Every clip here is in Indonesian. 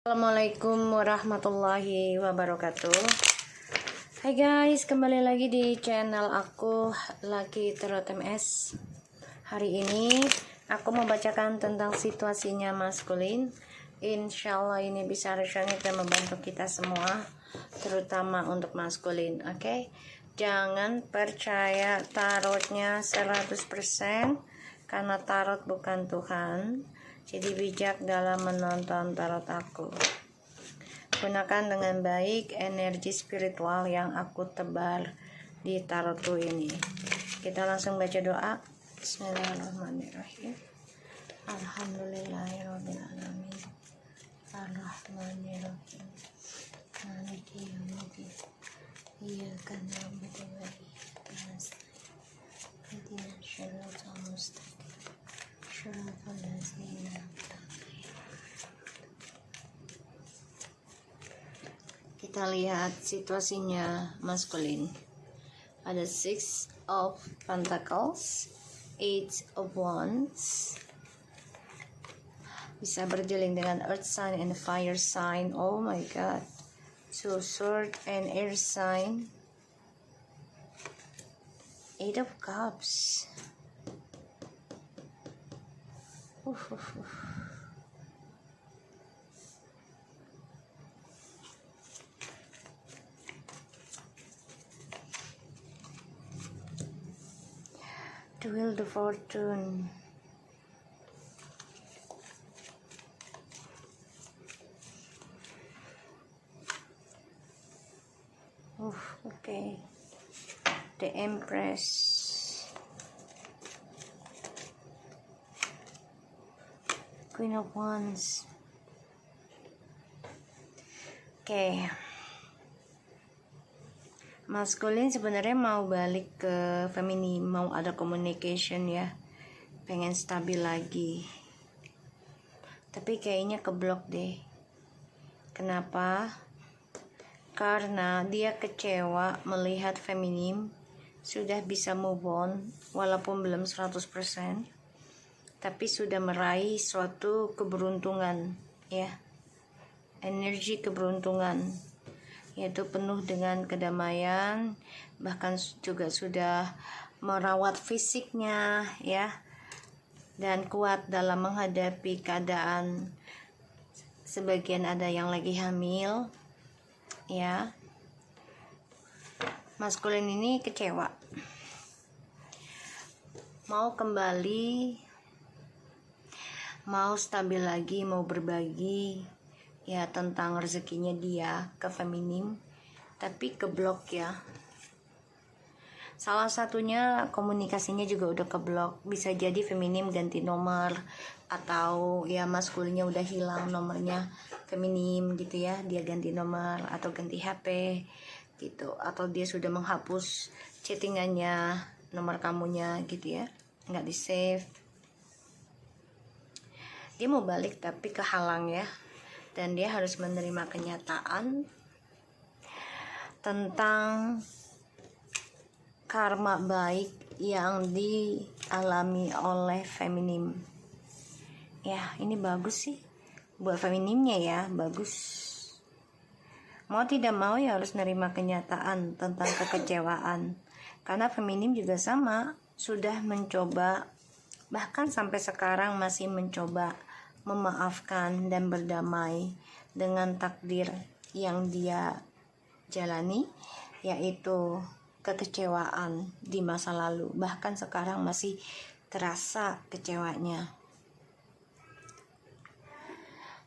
Assalamualaikum warahmatullahi wabarakatuh. Hai guys, kembali lagi di channel aku Lucky Tarot MS. Hari ini aku membacakan tentang situasinya maskulin. Insya Allah ini bisa resonate dan membantu kita semua, terutama untuk maskulin. Oke? Jangan percaya tarotnya 100% karena tarot bukan Tuhan. Jadi bijak dalam menonton tarot aku. Gunakan dengan baik energi spiritual yang aku tebar di tarotku ini. Kita langsung baca doa. Bismillahirrahmanirrahim. Alhamdulillahirabbil alamin. Arrahmanirrahim. Maliki yaumiddin. Iyyaka na'budu wa iyyaka nasta'in. Ihdinas siratal mustaqim. Kita lihat situasinya maskulin. Ada 6 of Pentacles, 8 of Wands. Bisa berdealing dengan Earth sign and Fire sign. Oh my God. 2 Sword and Air sign. 8 of Cups. The Wheel of Fortune. Okay. The Empress. Queen of Wands. Oke. Maskulin sebenarnya mau balik ke feminin, mau ada communication ya. Pengen stabil lagi. Tapi kayaknya keblok deh. Kenapa? Karena dia kecewa melihat feminin sudah bisa move on walaupun belum 100%. Tapi sudah meraih suatu keberuntungan ya, energi keberuntungan, yaitu penuh dengan kedamaian, bahkan juga sudah merawat fisiknya ya, dan kuat dalam menghadapi keadaan. Sebagian ada yang lagi hamil ya. Maskulin ini kecewa, mau kembali, mau stabil lagi, mau berbagi ya tentang rezekinya dia ke feminim, tapi keblok ya. Salah satunya komunikasinya juga udah keblok. Bisa jadi feminim ganti nomor, atau ya maskulinnya udah hilang nomornya feminim gitu ya, dia ganti nomor atau ganti HP gitu, atau dia sudah menghapus chattingannya, nomor kamunya gitu ya, nggak di save. Dia mau balik tapi kehalang ya, dan dia harus menerima kenyataan tentang karma baik yang dialami oleh feminim ya. Ini bagus sih buat feminimnya ya, bagus. Mau tidak mau ya harus menerima kenyataan tentang kekecewaan, karena feminim juga sama, sudah mencoba, bahkan sampai sekarang masih mencoba memaafkan dan berdamai dengan takdir yang dia jalani, yaitu kekecewaan di masa lalu. Bahkan sekarang masih terasa kecewanya.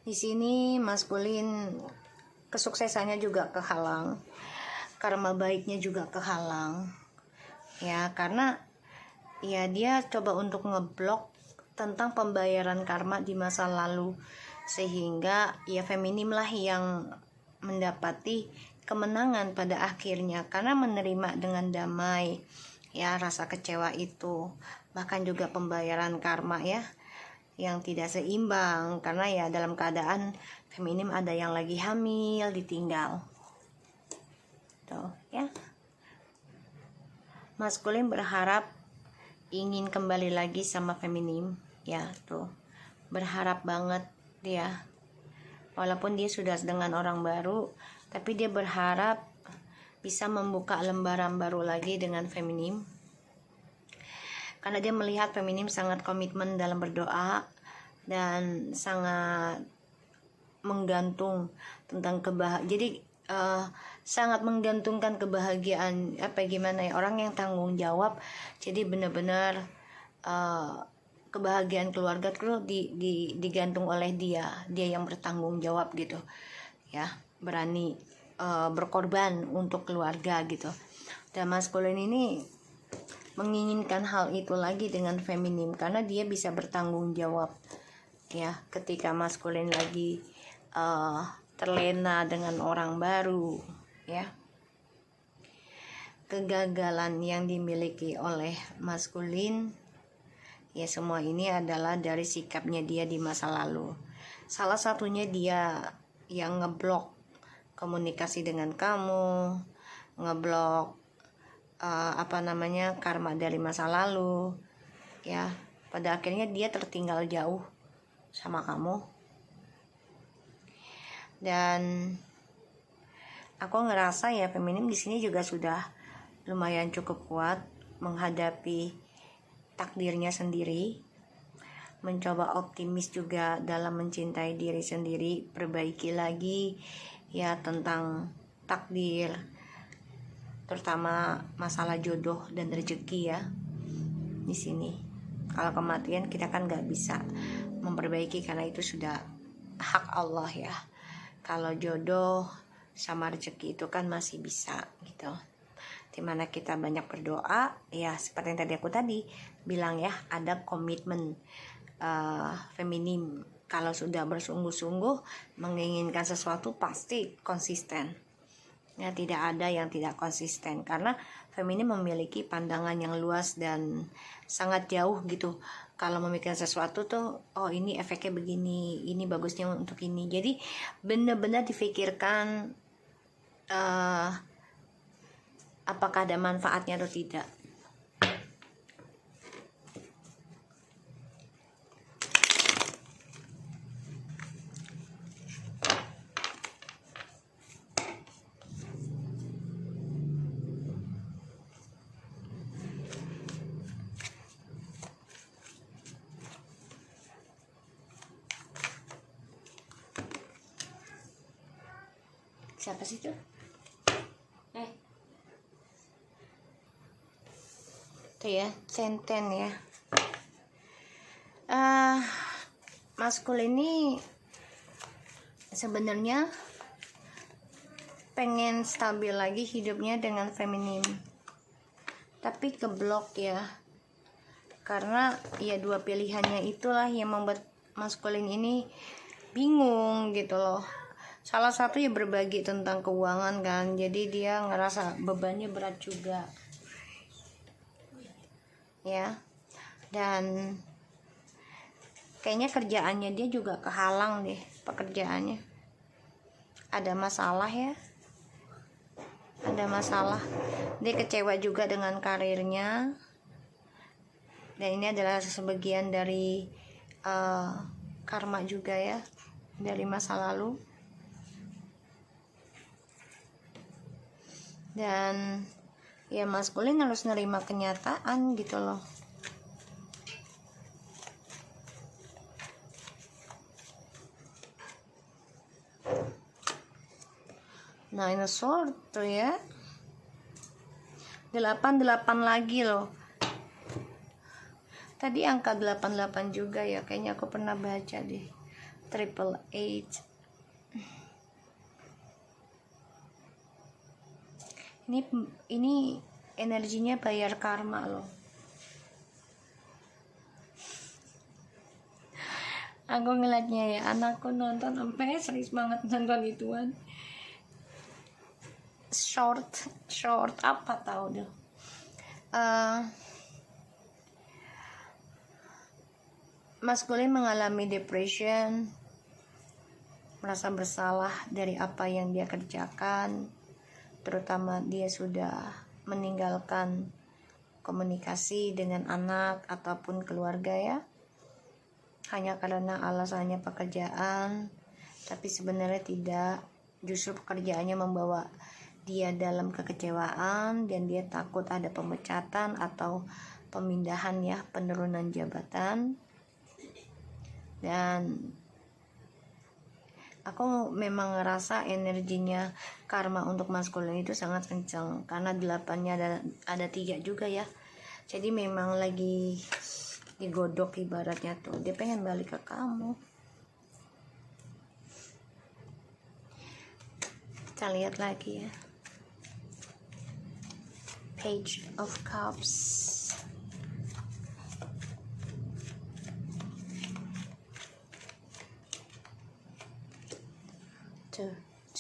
Di sini maskulin kesuksesannya juga kehalang, karma baiknya juga kehalang ya, karena ya dia coba untuk ngeblok tentang pembayaran karma di masa lalu, sehingga ya feminim lah yang mendapati kemenangan pada akhirnya karena menerima dengan damai ya rasa kecewa itu, bahkan juga pembayaran karma ya yang tidak seimbang, karena ya dalam keadaan feminim ada yang lagi hamil, ditinggal tuh ya. Maskulin berharap ingin kembali lagi sama feminim ya, tuh berharap banget dia walaupun dia sudah dengan orang baru, tapi dia berharap bisa membuka lembaran baru lagi dengan feminim, karena dia melihat feminim sangat komitmen dalam berdoa dan sangat menggantung tentang jadi sangat menggantungkan kebahagiaan gimana ya, orang yang tanggung jawab. Jadi benar-benar kebahagiaan keluarga tuh digantung oleh dia yang bertanggung jawab gitu ya, berani berkorban untuk keluarga gitu. Dan maskulin ini menginginkan hal itu lagi dengan feminim, karena dia bisa bertanggung jawab ya ketika maskulin lagi terlena dengan orang baru ya. Kegagalan yang dimiliki oleh maskulin ya, semua ini adalah dari sikapnya dia di masa lalu. Salah satunya dia yang ngeblok komunikasi dengan kamu, ngeblok karma dari masa lalu ya. Pada akhirnya dia tertinggal jauh sama kamu. Dan aku ngerasa ya feminim di sini juga sudah lumayan cukup kuat menghadapi takdirnya sendiri, mencoba optimis juga dalam mencintai diri sendiri, perbaiki lagi ya tentang takdir, terutama masalah jodoh dan rezeki ya. Di sini kalau kematian kita kan nggak bisa memperbaiki karena itu sudah hak Allah ya. Kalau jodoh sama rezeki itu kan masih bisa gitu, dimana kita banyak berdoa ya, seperti yang tadi aku bilang ya, ada komitmen feminim. Kalau sudah bersungguh-sungguh menginginkan sesuatu pasti konsisten ya, tidak ada yang tidak konsisten, karena feminim memiliki pandangan yang luas dan sangat jauh gitu. Kalau memikirkan sesuatu tuh, oh ini efeknya begini, ini bagusnya untuk ini. Jadi benar-benar difikirkan apakah ada manfaatnya atau tidak. Siapa sih tuh? Tuh ya, centen ya. Maskul ini sebenarnya pengen stabil lagi hidupnya dengan feminim, tapi keblok ya, karena ya dua pilihannya itulah yang membuat maskulin ini bingung gitu loh. Salah satu ya berbagi tentang keuangan kan, jadi dia ngerasa bebannya berat juga ya. Dan kayaknya kerjaannya dia juga kehalang deh, pekerjaannya ada masalah ya, ada masalah. Dia kecewa juga dengan karirnya, dan ini adalah sebagian dari karma juga ya, dari masa lalu. Dan ya maskulin harus nerima kenyataan gitu loh. Nah ini sword tuh ya, 88 lagi loh. Tadi angka 88 juga ya, kayaknya aku pernah baca deh. 888. Ini energinya bayar karma loh. Aku ngeliatnya ya, anakku nonton sampai serius banget nonton ituan. Short apa tahu deh. Maskulin mengalami depression, merasa bersalah dari apa yang dia kerjakan, terutama dia sudah meninggalkan komunikasi dengan anak ataupun keluarga ya, hanya karena alasannya pekerjaan. tapi sebenarnya tidak. Justru pekerjaannya membawa dia dalam kekecewaan dan dia takut ada pemecatan atau pemindahan ya, penurunan jabatan. Dan aku memang ngerasa energinya karma untuk maskulin itu sangat kencang, karena 8-nya ada 3 juga ya. Jadi memang lagi digodok ibaratnya tuh, dia pengen balik ke kamu. Kita lihat lagi ya, Page of Cups.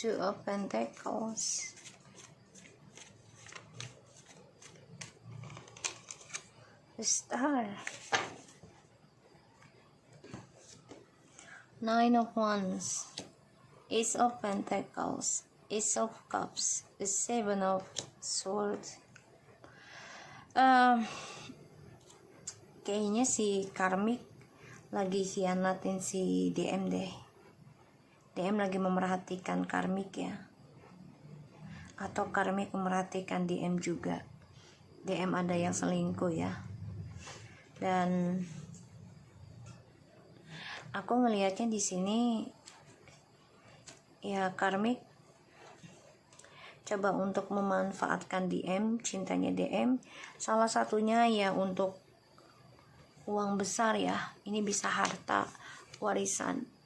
Two of Pentacles. The Star. 9 of Wands. Ace of Pentacles. Ace of Cups. The 7 of Swords. Kayaknya si karmik lagi hianatin si DM deh. DM lagi memerhatikan karmik ya, atau karmik memerhatikan DM juga. DM ada yang selingkuh ya. Dan aku ngelihatnya di sini ya, karmik coba untuk memanfaatkan DM, cintanya DM. Salah satunya ya untuk uang besar ya. Ini bisa harta warisan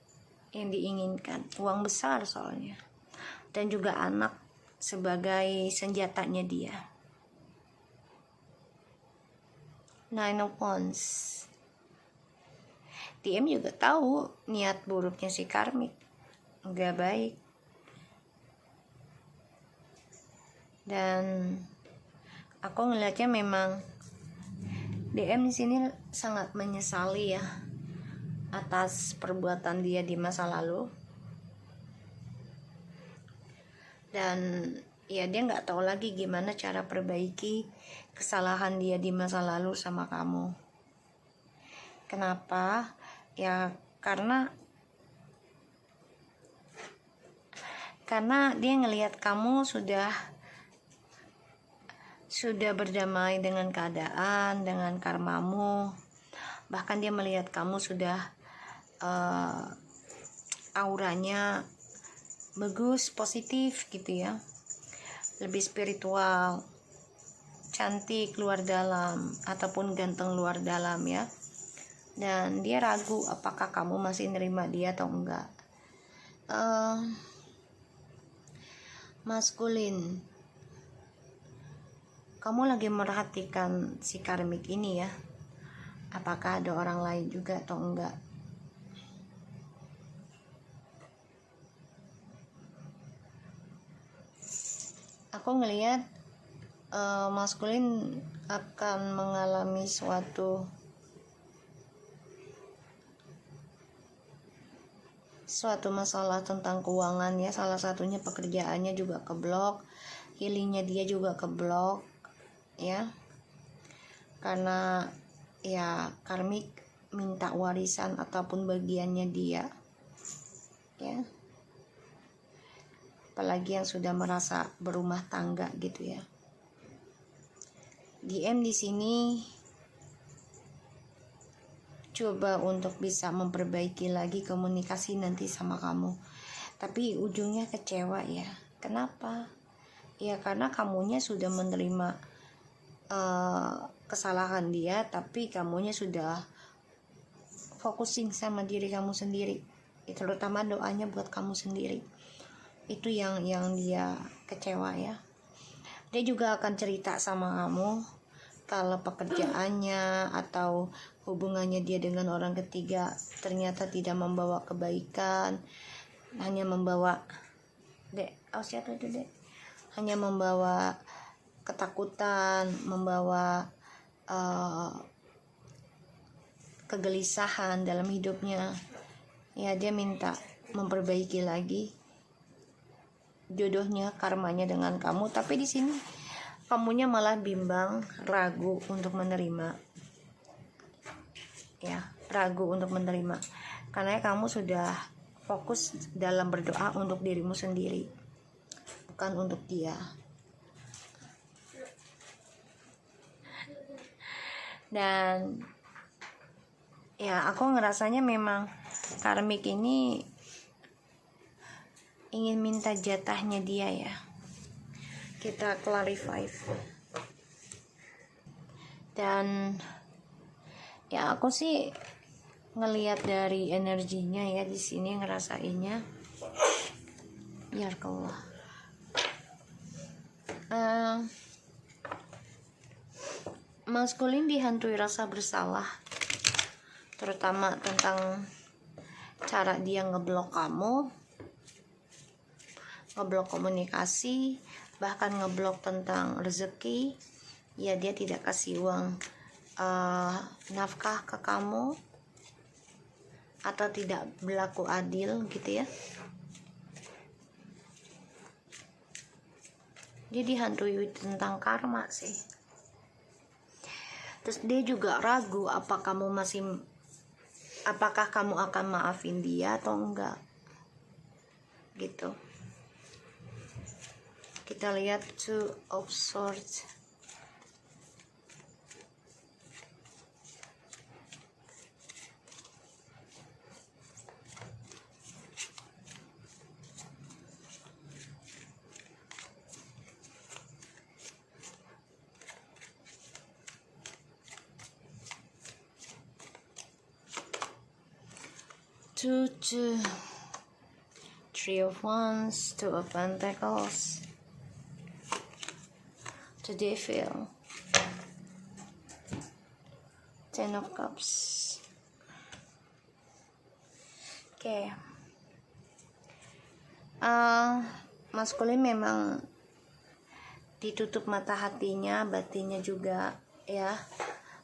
yang diinginkan, uang besar soalnya, dan juga anak sebagai senjatanya dia. 9 of Wands. DM juga tahu niat buruknya si karmik, nggak baik. Dan aku ngelihatnya memang DM di sini sangat menyesali ya atas perbuatan dia di masa lalu. Dan ya dia nggak tahu lagi gimana cara perbaiki kesalahan dia di masa lalu sama kamu. Kenapa? Ya karena dia ngelihat kamu sudah berdamai dengan keadaan, dengan karmamu. Bahkan dia melihat kamu sudah auranya bagus, positif gitu ya, lebih spiritual, cantik luar dalam ataupun ganteng luar dalam ya. Dan dia ragu apakah kamu masih nerima dia atau enggak. Maskulin, kamu lagi merhatikan si karmik ini ya, apakah ada orang lain juga atau enggak. Aku ngelihat maskulin akan mengalami suatu masalah tentang keuangan ya. Salah satunya pekerjaannya juga keblok, healingnya dia juga keblok ya, karena ya karmik minta warisan ataupun bagiannya dia ya, apalagi yang sudah merasa berumah tangga gitu ya. DM di sini coba untuk bisa memperbaiki lagi komunikasi nanti sama kamu, tapi ujungnya kecewa ya. Kenapa? Ya karena kamunya sudah menerima kesalahan dia, tapi kamunya sudah fokusin sama diri kamu sendiri, terutama doanya buat kamu sendiri. Itu yang dia kecewa ya. Dia juga akan cerita sama kamu kalau pekerjaannya atau hubungannya dia dengan orang ketiga ternyata tidak membawa kebaikan, hanya membawa hanya membawa ketakutan, membawa kegelisahan dalam hidupnya. Ya dia minta memperbaiki lagi jodohnya, karmanya dengan kamu, tapi di sini kamunya malah bimbang, ragu untuk menerima ya, ragu untuk menerima karena kamu sudah fokus dalam berdoa untuk dirimu sendiri, bukan untuk dia. Dan ya aku ngerasanya memang karmik ini ingin minta jatahnya dia ya. Kita clarify. Dan ya aku sih ngelihat dari energinya ya di sini, ngerasainnya ya Allah. Maskulin dihantui rasa bersalah, terutama tentang cara dia ngeblok kamu, ngeblok komunikasi, bahkan ngeblok tentang rezeki. Ya dia tidak kasih uang nafkah ke kamu, atau tidak berlaku adil gitu ya. Dia dihantui tentang karma sih. Terus dia juga ragu apakah kamu akan maafin dia atau enggak gitu. Kita lihat Two of Swords. Two, Three of Wands, Two of Pentacles, the Devil, Ten of Cups. Oke. Maskulin memang ditutup mata hatinya, batinnya juga ya,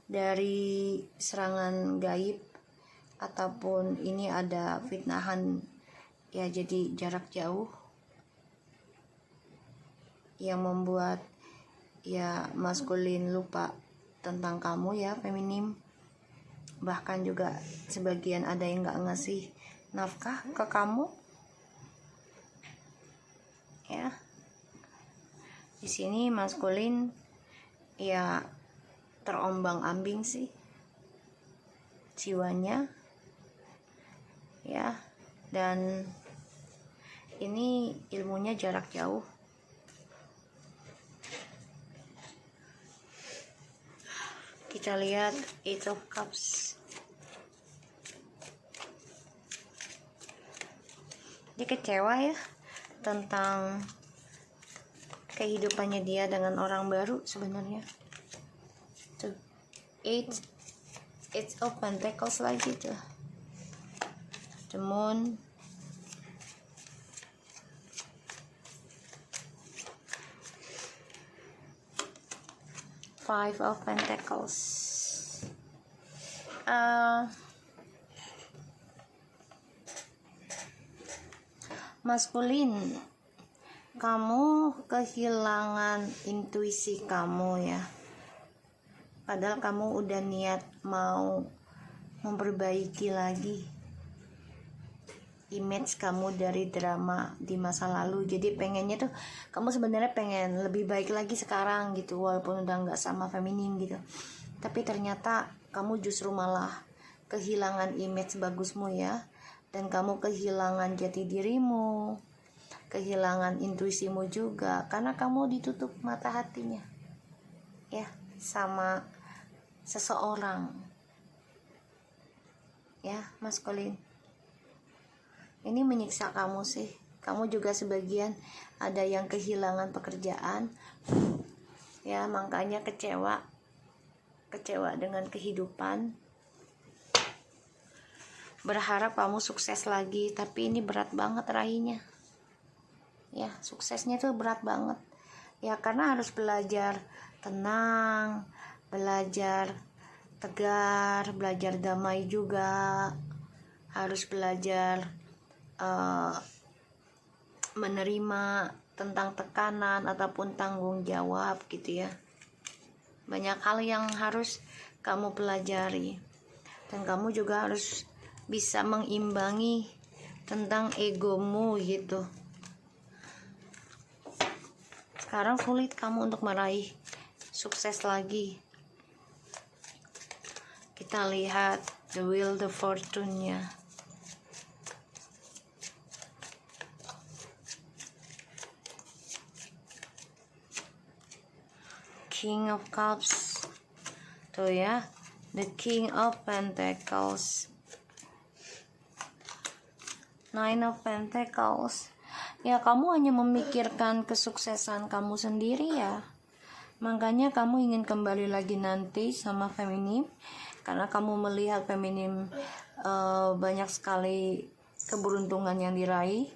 dari serangan gaib, ataupun ini ada fitnahan ya, jadi jarak jauh yang membuat ya maskulin lupa tentang kamu ya, feminim. Bahkan juga sebagian ada yang nggak ngasih nafkah ke kamu ya. Di sini maskulin ya terombang-ambing sih jiwanya ya, dan ini ilmunya jarak jauh. Kita lihat Eight of Cups. Dia kecewa ya tentang kehidupannya dia dengan orang baru sebenarnya. Tuh, Eight of Pentacles lagi tuh. The Moon, Five of Pentacles. Maskulin, kamu kehilangan intuisi kamu ya. Padahal kamu udah niat mau memperbaiki lagi image kamu dari drama di masa lalu. Jadi pengennya tuh kamu sebenarnya pengen lebih baik lagi sekarang gitu, walaupun udah nggak sama feminim gitu. Tapi ternyata kamu justru malah kehilangan image bagusmu ya, dan kamu kehilangan jati dirimu, kehilangan intuisimu juga, karena kamu ditutup mata hatinya ya sama seseorang ya, maskulin. Ini menyiksa kamu sih. Kamu juga sebagian ada yang kehilangan pekerjaan ya, makanya kecewa dengan kehidupan. Berharap kamu sukses lagi, tapi ini berat banget raihnya ya. Suksesnya tuh berat banget ya, karena harus belajar tenang, belajar tegar, belajar damai juga, harus belajar menerima tentang tekanan ataupun tanggung jawab gitu ya. Banyak hal yang harus kamu pelajari, dan kamu juga harus bisa mengimbangi tentang egomu gitu. Sekarang sulit kamu untuk meraih sukses lagi. Kita lihat the wheel, the fortune-nya. King of Cups. Tuh ya, the King of Pentacles. Nine of Pentacles. Ya, kamu hanya memikirkan kesuksesan kamu sendiri ya. Makanya kamu ingin kembali lagi nanti sama feminim, karena kamu melihat feminim banyak sekali keberuntungan yang diraih.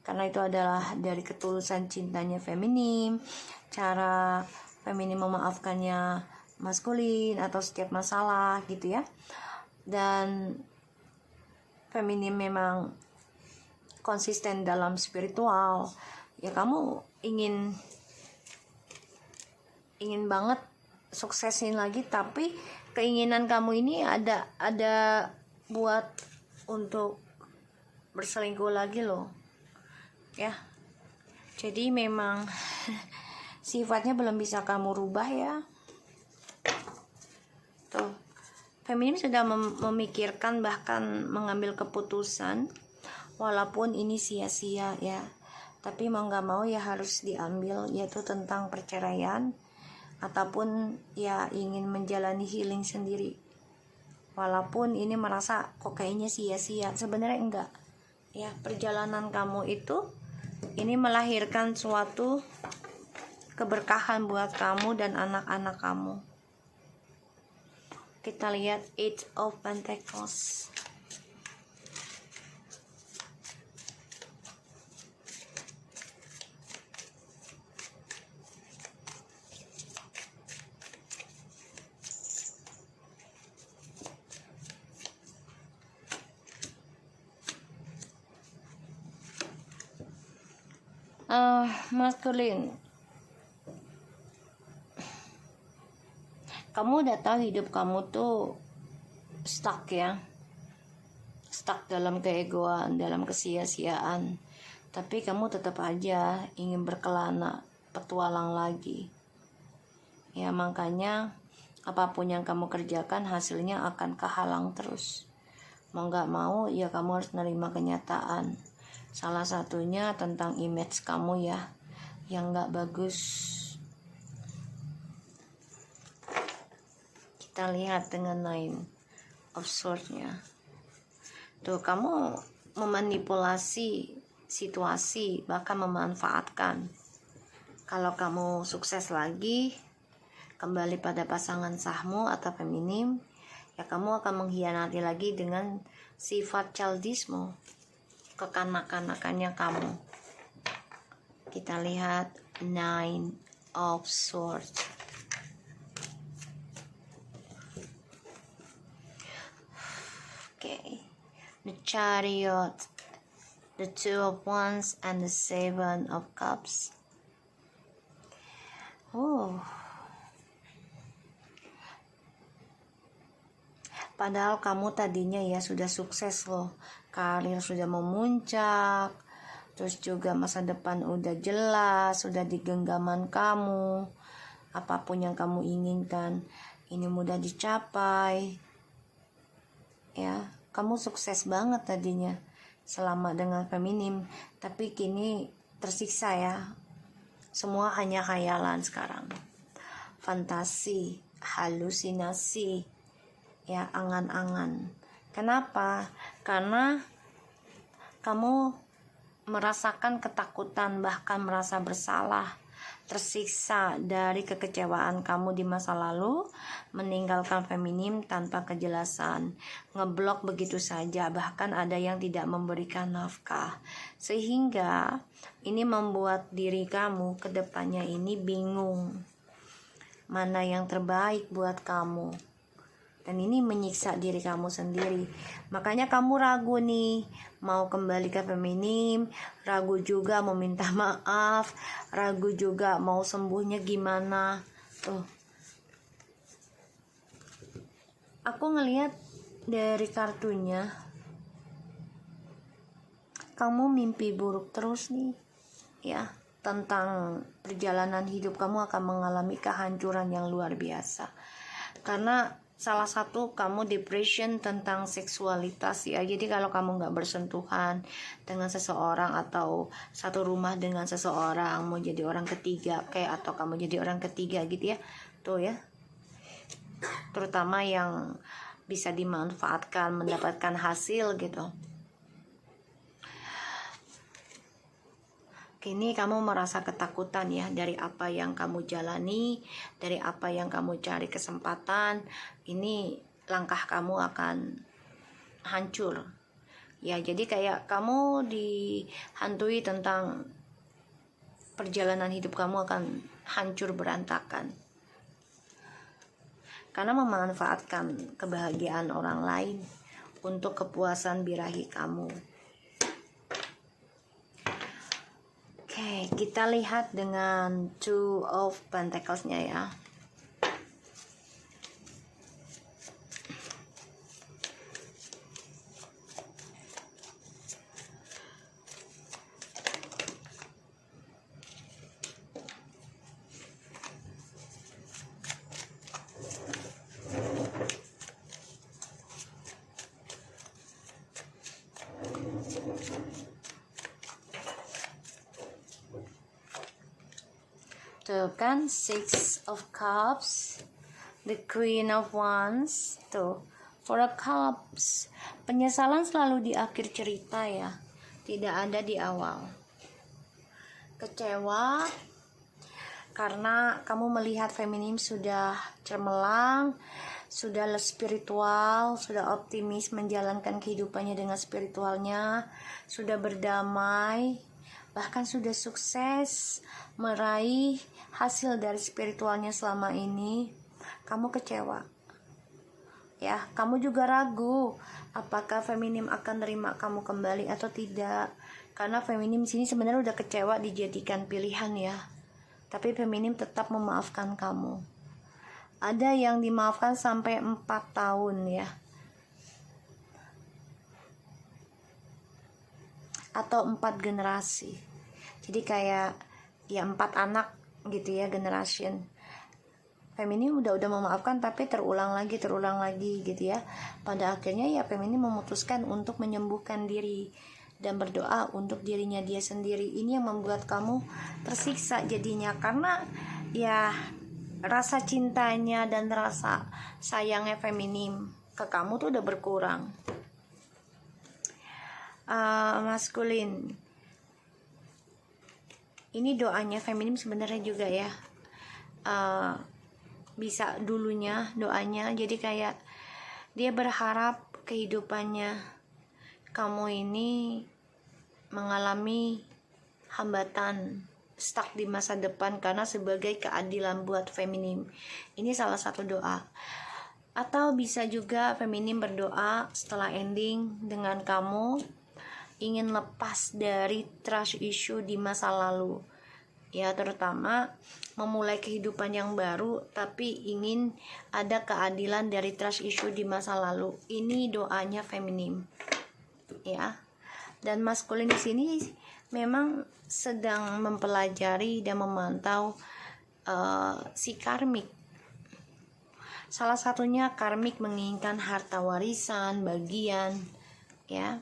Karena itu adalah dari ketulusan cintanya feminim, cara feminim memaafkannya maskulin atau setiap masalah gitu ya. Dan feminim memang konsisten dalam spiritual. Ya, kamu ingin banget suksesin lagi, tapi keinginan kamu ini ada buat untuk berselingkuh lagi loh. Ya. Jadi memang sifatnya belum bisa kamu rubah ya. Tuh. Feminim sudah memikirkan, bahkan mengambil keputusan, walaupun ini sia-sia ya. Tapi mau gak mau ya harus diambil, yaitu tentang perceraian, ataupun ya ingin menjalani healing sendiri. Walaupun ini merasa kok kayaknya sia-sia, sebenarnya enggak. Ya, perjalanan kamu itu ini melahirkan suatu keberkahan buat kamu dan anak-anak kamu. Kita lihat Eight of Pentacles. Maskulin, kamu udah tahu hidup kamu tuh stuck ya, stuck dalam keegoan, dalam kesia-siaan, tapi kamu tetap aja ingin berkelana, petualang lagi ya. Makanya apapun yang kamu kerjakan hasilnya akan kehalang terus. Mau gak mau ya kamu harus nerima kenyataan. Salah satunya tentang image kamu ya, yang gak bagus. Kita lihat dengan Nine of Swords-nya. Tuh, kamu memanipulasi situasi, bahkan memanfaatkan. Kalau kamu sukses lagi, kembali pada pasangan sahmu atau feminim, ya kamu akan mengkhianati lagi dengan sifat childismu, kekanak-kanakannya kamu. Kita lihat Nine of Swords. Okay, the Chariot, the Two of Wands, and the Seven of Cups. Padahal kamu tadinya ya sudah sukses loh, karir sudah memuncak, terus juga masa depan udah jelas, sudah di genggaman kamu, apapun yang kamu inginkan ini mudah dicapai ya. Kamu sukses banget tadinya selama dengan feminim, tapi kini tersiksa ya. Semua hanya khayalan sekarang, fantasi, halusinasi ya, angan-angan. Kenapa? Karena kamu merasakan ketakutan, bahkan merasa bersalah, tersiksa dari kekecewaan kamu di masa lalu, meninggalkan feminim tanpa kejelasan, ngeblok begitu saja, bahkan ada yang tidak memberikan nafkah. Sehingga ini membuat diri kamu ke depannya ini bingung, mana yang terbaik buat kamu. Dan ini menyiksa diri kamu sendiri. Makanya kamu ragu nih, mau kembali ke feminim, ragu juga mau minta maaf, ragu juga mau sembuhnya gimana. Tuh, aku ngelihat dari kartunya, kamu mimpi buruk terus nih ya, tentang perjalanan hidup kamu akan mengalami kehancuran yang luar biasa. Karena salah satu kamu depression tentang seksualitas ya. Jadi kalau kamu nggak bersentuhan dengan seseorang atau satu rumah dengan seseorang, mau jadi orang ketiga kayak, atau kamu jadi orang ketiga gitu ya, tuh ya, terutama yang bisa dimanfaatkan mendapatkan hasil gitu. Kini kamu merasa ketakutan ya dari apa yang kamu jalani, dari apa yang kamu cari kesempatan. Ini langkah kamu akan hancur. Ya, jadi kayak kamu dihantui tentang perjalanan hidup kamu akan hancur berantakan. Karena memanfaatkan kebahagiaan orang lain untuk kepuasan birahi kamu. Oke, kita lihat dengan Two of Pentacles-nya ya. Tuh kan, Six of Cups, the Queen of Wands, tuh, Four of Cups. Penyesalan selalu di akhir cerita ya, tidak ada di awal. Kecewa karena kamu melihat feminim sudah cemerlang, sudah spiritual, sudah optimis menjalankan kehidupannya dengan spiritualnya, sudah berdamai, bahkan sudah sukses meraih hasil dari spiritualnya selama ini. Kamu kecewa ya, kamu juga ragu apakah feminim akan terima kamu kembali atau tidak, karena feminim sini sebenarnya udah kecewa dijadikan pilihan ya, tapi feminim tetap memaafkan kamu. Ada yang dimaafkan sampai 4 tahun ya, atau 4 generasi. Jadi kayak ya 4 anak gitu ya, generation. Feminim udah memaafkan tapi terulang lagi gitu ya. Pada akhirnya ya feminim memutuskan untuk menyembuhkan diri dan berdoa untuk dirinya dia sendiri. Ini yang membuat kamu tersiksa jadinya, karena ya rasa cintanya dan rasa sayangnya feminim ke kamu tuh udah berkurang. Maskulin, ini doanya feminim sebenarnya juga ya, bisa dulunya doanya, jadi kayak dia berharap kehidupannya kamu ini mengalami hambatan, stuck di masa depan karena sebagai keadilan buat feminim. Ini salah satu doa. Atau bisa juga feminim berdoa setelah ending dengan kamu ingin lepas dari trust issue di masa lalu ya, terutama memulai kehidupan yang baru tapi ingin ada keadilan dari trust issue di masa lalu. Ini doanya feminim ya. Dan maskulin di sini memang sedang mempelajari dan memantau si karmik. Salah satunya karmik menginginkan harta warisan, bagian ya.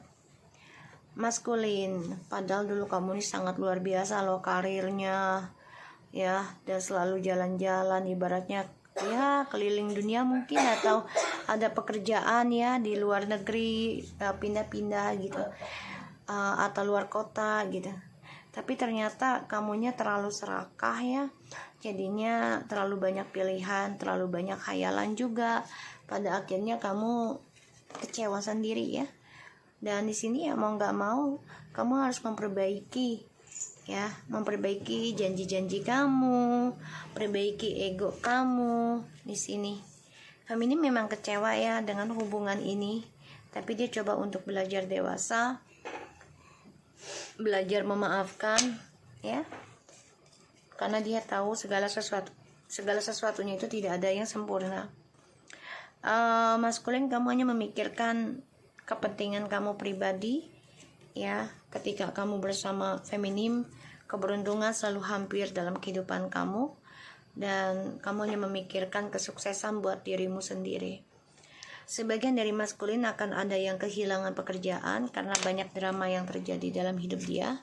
Maskulin, padahal dulu kamu ini sangat luar biasa loh karirnya ya, dan selalu jalan-jalan, ibaratnya ya keliling dunia mungkin, atau ada pekerjaan ya di luar negeri, pindah-pindah gitu, atau luar kota gitu. Tapi ternyata kamunya terlalu serakah ya, jadinya terlalu banyak pilihan, terlalu banyak khayalan juga. Pada akhirnya kamu kecewa sendiri ya. Dan di sini ya mau nggak mau kamu harus memperbaiki ya, memperbaiki janji-janji kamu, perbaiki ego kamu di sini. Feminim memang kecewa ya dengan hubungan ini, tapi dia coba untuk belajar dewasa, belajar memaafkan ya, karena dia tahu segala sesuatunya itu tidak ada yang sempurna. Maskulin, kamu hanya memikirkan kepentingan kamu pribadi Ya, ketika kamu bersama feminim, keberuntungan selalu hampir dalam kehidupan kamu, dan kamu hanya memikirkan kesuksesan buat dirimu sendiri. Sebagian dari maskulin akan ada yang kehilangan pekerjaan karena banyak drama yang terjadi dalam hidup dia.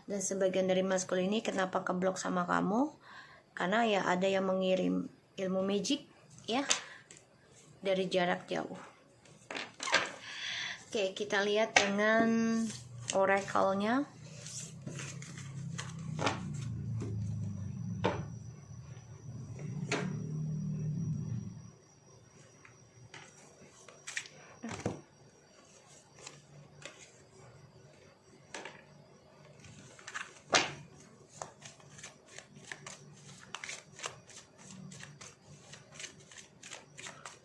Dan sebagian dari maskulin ini kenapa keblok sama kamu? Karena ya ada yang mengirim ilmu magic ya dari jarak jauh. Oke, kita lihat dengan oracle-nya.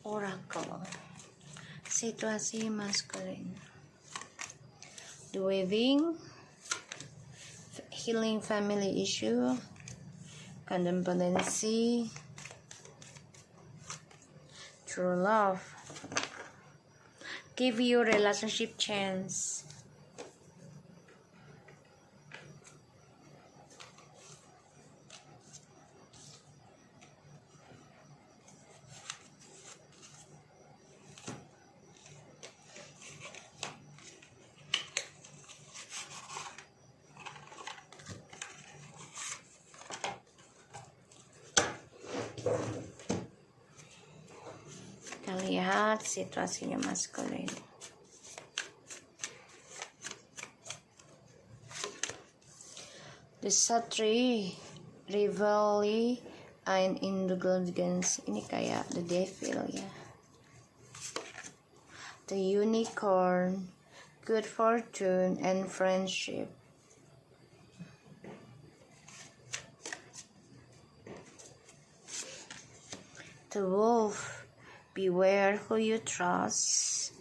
Oracle, situasi maskulin, the weaving, healing family issue, codependency, true love, give you relationship chance. Kita lihat situasinya maskulin. The Satri, Rivalry, and Indulgence. Ini kayak the devil ya. The Unicorn, good fortune and friendship. The Wolf, beware who you trust.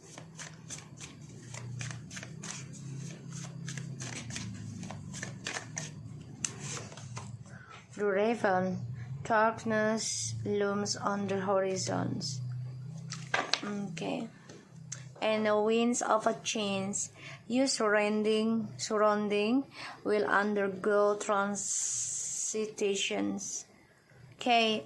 The Raven, darkness looms on the horizons. Okay. And the winds of a change, you surrounding will undergo transitations. Okay.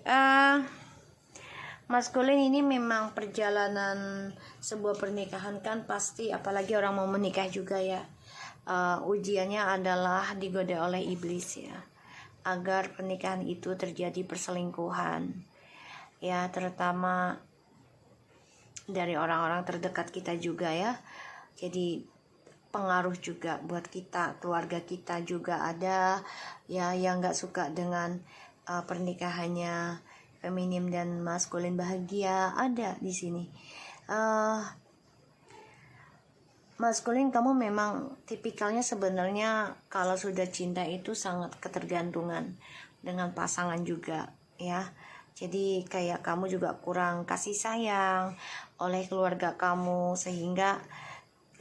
Maskulin ini memang perjalanan sebuah pernikahan kan pasti, apalagi orang mau menikah juga ya. Ujiannya adalah digoda oleh iblis ya, agar pernikahan itu terjadi perselingkuhan ya, terutama dari orang-orang terdekat kita juga ya. Jadi pengaruh juga buat kita, keluarga kita juga ada ya yang nggak suka dengan pernikahannya feminim dan maskulin bahagia, ada di sini. Maskulin, kamu memang tipikalnya sebenarnya kalau sudah cinta itu sangat ketergantungan dengan pasangan juga ya. Jadi kayak kamu juga kurang kasih sayang oleh keluarga kamu, sehingga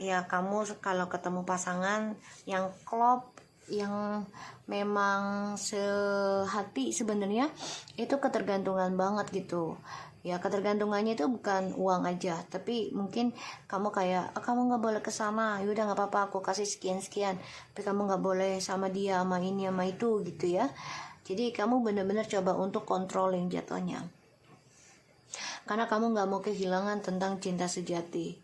ya kamu kalau ketemu pasangan yang klop, yang memang sehati, sebenarnya itu ketergantungan banget gitu ya. Ketergantungannya itu bukan uang aja, tapi mungkin kamu kayak kamu nggak boleh kesana, yaudah nggak apa-apa aku kasih sekian, tapi kamu nggak boleh sama dia, sama ini, sama itu gitu ya. Jadi kamu benar-benar coba untuk controlling jatuhnya, karena kamu nggak mau kehilangan tentang cinta sejati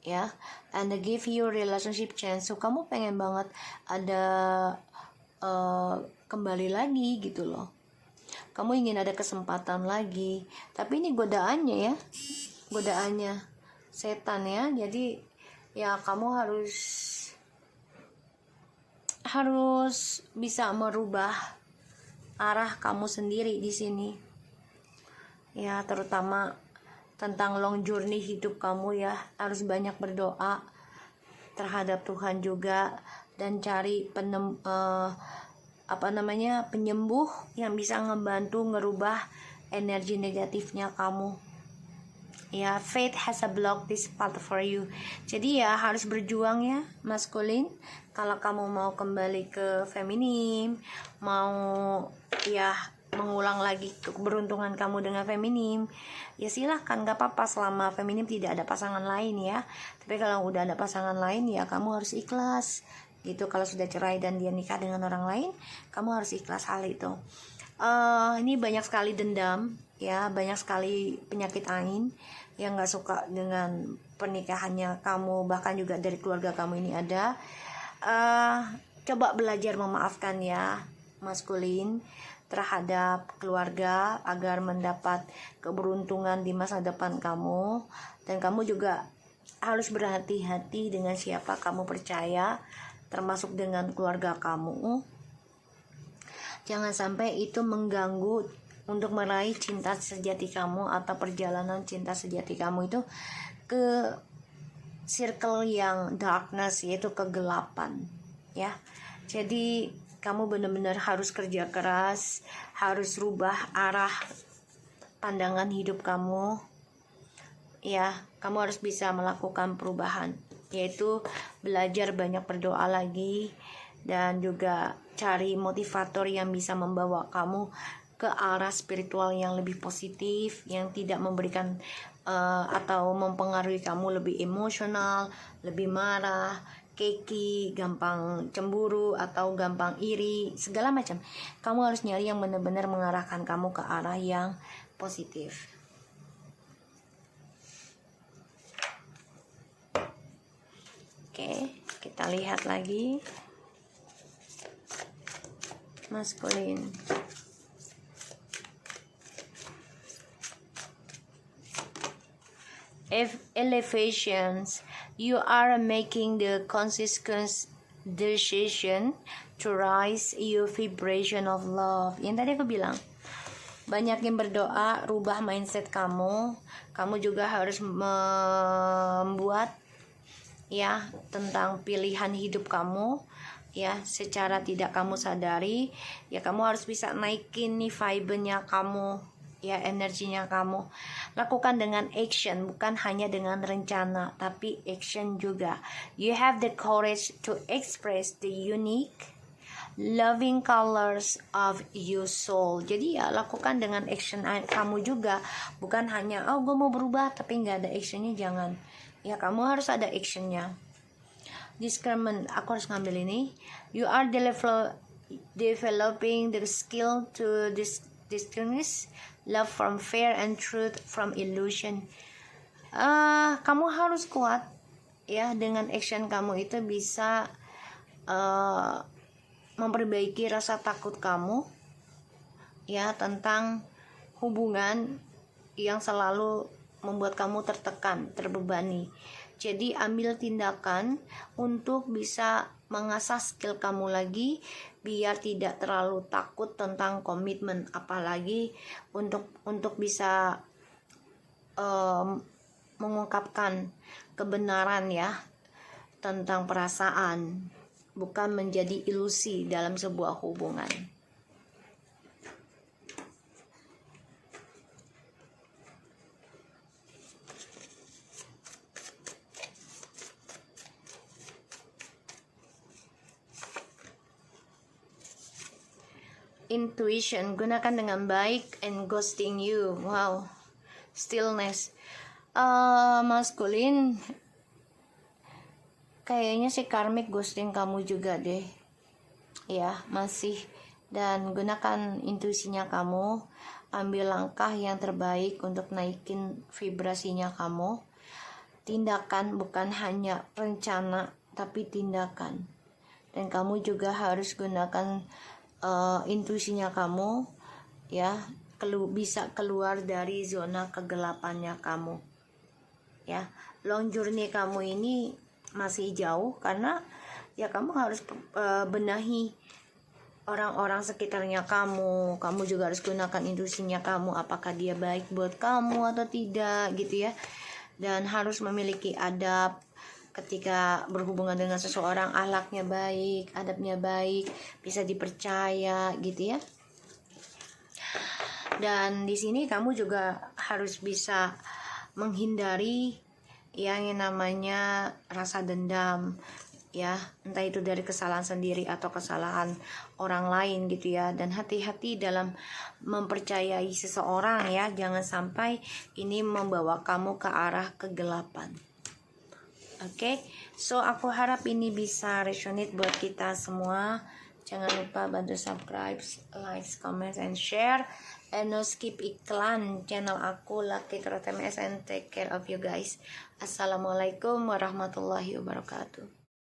ya. And give you relationship chance, so kamu pengen banget ada kembali lagi gitu loh. Kamu ingin ada kesempatan lagi, tapi ini godaannya ya, godaannya setan ya. Jadi ya kamu harus bisa merubah arah kamu sendiri di sini ya, terutama tentang long journey hidup kamu ya. Harus banyak berdoa terhadap Tuhan juga, dan cari penyembuh yang bisa ngebantu ngerubah energi negatifnya kamu ya. Fate has a block this path for you. Jadi ya harus berjuang ya maskulin. Kalau kamu mau kembali ke feminim, mau ya mengulang lagi keberuntungan kamu dengan feminim, ya silahkan, gak apa-apa selama feminim tidak ada pasangan lain ya. Tapi kalau udah ada pasangan lain ya kamu harus ikhlas gitu. Kalau sudah cerai dan dia nikah dengan orang lain, kamu harus ikhlas hal itu. Ini banyak sekali dendam ya, banyak sekali penyakit ain yang gak suka dengan pernikahannya kamu, bahkan juga dari keluarga kamu ini ada. Coba belajar memaafkan ya, maskulin, terhadap keluarga agar mendapat keberuntungan di masa depan kamu. Dan kamu juga harus berhati-hati dengan siapa kamu percaya, termasuk dengan keluarga kamu. Jangan sampai itu mengganggu untuk meraih cinta sejati kamu atau perjalanan cinta sejati kamu itu ke circle yang darkness, yaitu kegelapan ya. Jadi kamu benar-benar harus kerja keras, harus rubah arah pandangan hidup kamu ya. Kamu harus bisa melakukan perubahan, yaitu belajar banyak berdoa lagi, dan juga cari motivator yang bisa membawa kamu ke arah spiritual yang lebih positif, yang tidak memberikan atau mempengaruhi kamu lebih emosional, lebih marah, keki, gampang cemburu atau gampang iri, segala macam. Kamu harus nyari yang benar-benar mengarahkan kamu ke arah yang positif. Oke, kita lihat lagi maskulin. Elevations, you are making the conscious decision to rise your vibration of love. Yang tadi aku bilang, banyakin berdoa, rubah mindset kamu. Kamu juga harus membuat ya tentang pilihan hidup kamu ya, secara tidak kamu sadari ya. Kamu harus bisa naikin nih vibe-nya kamu ya, energinya kamu. Lakukan dengan action, bukan hanya dengan rencana, tapi action juga. You have the courage to express the unique loving colors of your soul. Jadi ya lakukan dengan action kamu juga, bukan hanya gue mau berubah tapi nggak ada actionnya. Jangan ya, kamu harus ada actionnya. Discernment, aku harus ngambil ini. You are developing the skill to distinguish love from fear and truth from illusion. Kamu harus kuat ya, dengan action kamu itu bisa memperbaiki rasa takut kamu ya tentang hubungan yang selalu membuat kamu tertekan, terbebani. Jadi ambil tindakan untuk bisa mengasah skill kamu lagi, biar tidak terlalu takut tentang komitmen, apalagi untuk bisa mengungkapkan kebenaran ya tentang perasaan, bukan menjadi ilusi dalam sebuah hubungan. Intuition, gunakan dengan baik. And ghosting you, wow. Stillness, maskulin, kayaknya si karmik ghosting kamu juga deh ya, masih. Dan gunakan intuisinya kamu, ambil langkah yang terbaik untuk naikin vibrasinya kamu. Tindakan, bukan hanya rencana tapi tindakan. Dan kamu juga harus gunakan intuisinya kamu ya, bisa keluar dari zona kegelapannya kamu ya. Long journey kamu ini masih jauh, karena ya kamu harus benahi orang-orang sekitarnya kamu. Kamu juga harus gunakan intuisinya kamu, apakah dia baik buat kamu atau tidak gitu ya. Dan harus memiliki adab ketika berhubungan dengan seseorang, akhlaknya baik, adabnya baik, bisa dipercaya gitu ya. Dan di sini kamu juga harus bisa menghindari yang namanya rasa dendam ya, entah itu dari kesalahan sendiri atau kesalahan orang lain gitu ya. Dan hati-hati dalam mempercayai seseorang ya, jangan sampai ini membawa kamu ke arah kegelapan. Oke, so aku harap ini bisa resonate buat kita semua. Jangan lupa bantu subscribe, like, comment, and share. And no skip iklan channel aku Lucky Tarot MS, and take care of you guys. Assalamualaikum warahmatullahi wabarakatuh.